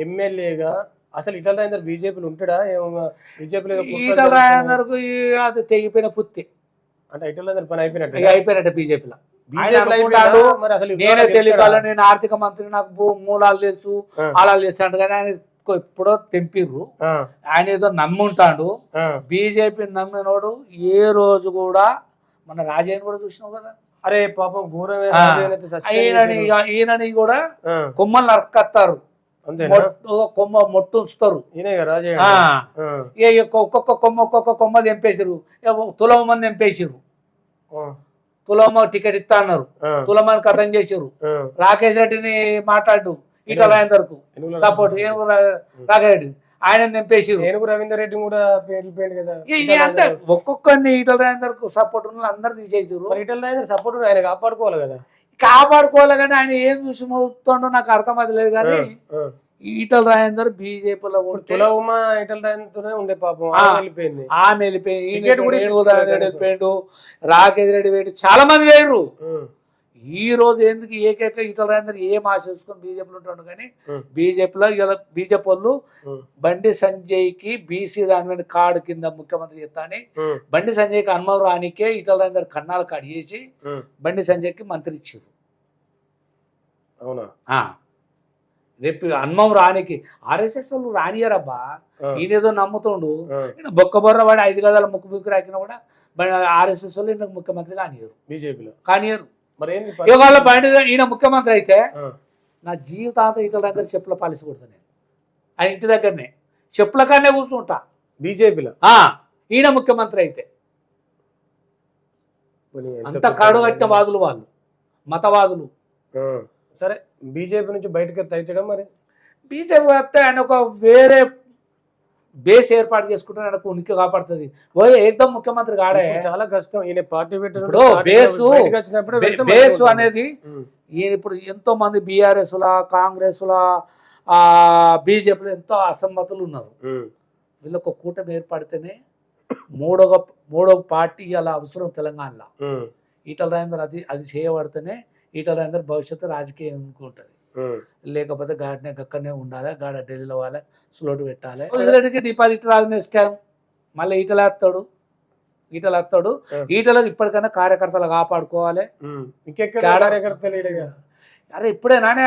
ఎమ్మెల్యేగా అసలు ఈటల రాజేందర్ బీజేపీలో ఉంటాడా ఏమో బీజేపీలో ఈటల రాజేందర్కు అది తెగిపోయిన పుత్తి అంటే ఈటల రాజేందర్ పని అయిపోయినట్టు ఇక అయిపోయినట్టు బీజేపీలో. ఆయన బీజేపీలో అనుకుంటాడు మరి అసలు నేనే తెలియదు, నేను ఆర్థిక మంత్రి, నాకు మూలాలు తెలుసు అలాలు తెలుసు అంటే, కానీ ఆయన ఎప్పుడో తెంపిర్రు. ఆయన ఏదో నమ్ముంటాడు. బీజేపీ నమ్మినోడు ఏ రోజు కూడా, మన రాజయ్య కూడా చూసినావు కదా, అరే పాపం ఘోరమే ఈయనని కూడా కొమ్మలు నరకత్తారు, కొమ్మ మొట్టు ఉంచుతారు. ఒక్కొక్క కొమ్మ తెంపేసారు, తులమ మంది తెంపేసారు. తులమ టికెట్ ఇస్తా అన్నారు, తులమని కథం చేసారు. రాకేష్ రెడ్డిని మాట్లాడు ఈటల రాజేందర్కు సపోర్ట్, రాకేష్ రెడ్డి ఆయన తెంపేసారు. ఏనుగు రవీందర్ రెడ్డి కూడా పేర్లు కదా. అంటే ఒక్కొక్కరిని ఈటల రాజేందర్కు సపోర్ట్ ఉన్న అందరు తీసేసారు. ఈటల రాజేందర్ సపోర్ట్ ఆయన కాపాడుకోవాలి కదా. కాపాడుకోవాలి కానీ ఆయన ఏం చూసి మోతుండో నాకు అర్థం అది లేదు. కానీ ఈటల రాజేందర్ బీజేపీలో ఈటల రాజేందర్ ఉండే పాపం వెళ్ళిపోయింది. ఆమె వెళ్ళిపోయిండు, రాకేష్ రెడ్డి వేడు, చాలా మంది వేరు. ఈ రోజు ఎందుకు ఏకైక ఈటల రాజేందర్ ఏం ఆశించుకొని బీజేపీలో ఉంటాడు. కానీ బీజేపీలో బీజేపీ వాళ్ళు బండి సంజయ్కి బీసీ దాని మీద కార్డు కింద ముఖ్యమంత్రి చెప్తాని బండి సంజయ్కి హనుమం రానికే ఈటల రాజేందర్ కన్నాలు కడిగేసి బండి సంజయ్కి మంత్రి ఇచ్చారు. అవునా? రేపు హనుమం రానికి ఆర్ఎస్ఎస్ వాళ్ళు రానియరబ్బా, ఈయనేదో నమ్ముతుండు. బొక్కబొర్ర వాడు 5 గదాల ముక్కు రాకినా కూడా ఆర్ఎస్ఎస్ వాళ్ళు ఈయన ముఖ్యమంత్రి కానియరు, బీజేపీలో కానియరు. ఇవాళ బండి ఈయన ముఖ్యమంత్రి అయితే నా జీవితాంతం ఈటల రాజేందర్ చెప్పుల పాలిసి కొడతా నేను. ఆయన ఇంటి దగ్గరనే చెప్పుల కాడనే కూర్చుంటా బీజేపీలో. ఈయన ముఖ్యమంత్రి అయితే అంత కాడు కట్టిన వాదులు వాళ్ళు, మతవాదులు. సరే బీజేపీ నుంచి బయటకు ఎత్తడం మరి బీజేపీ వస్తే ఆయన ఒక వేరే బేస్ ఏర్పాటు చేసుకుంటే ఆయనకు ఉనికి కాపాడుతుంది. ఏకదం ముఖ్యమంత్రి కాడే, చాలా కష్టం. ఈయన పార్టీ బేసు అనేది ఈయన ఇప్పుడు ఎంతో మంది బీఆర్ఎస్లా, కాంగ్రెస్లా, బీజేపీలో ఎంతో అసమ్మతులు ఉన్నారు. వీళ్ళొక కూటమి ఏర్పడితేనే మూడవ పార్టీ అలా అవసరం తెలంగాణలో. ఈటల రాజేందర్ అది చేయబడితేనే ఈటల రాజేందర్ భవిష్యత్తు రాజకీయం ఉంటుంది. లేకపోతే గాడినే అక్కడనే ఉండాలి, గాడ ఢిల్లీలో వాళ్ళ స్లోటు పెట్టాలి. రెడ్డికి డిపాజిట్ రాదు నెక్స్ట్ టైం మళ్ళీ ఈటలు వస్తాడు. ఈటలకు ఇప్పటికైనా కార్యకర్తలు కాపాడుకోవాలి. ఇంకెక్కడ అరే ఇప్పుడే నానే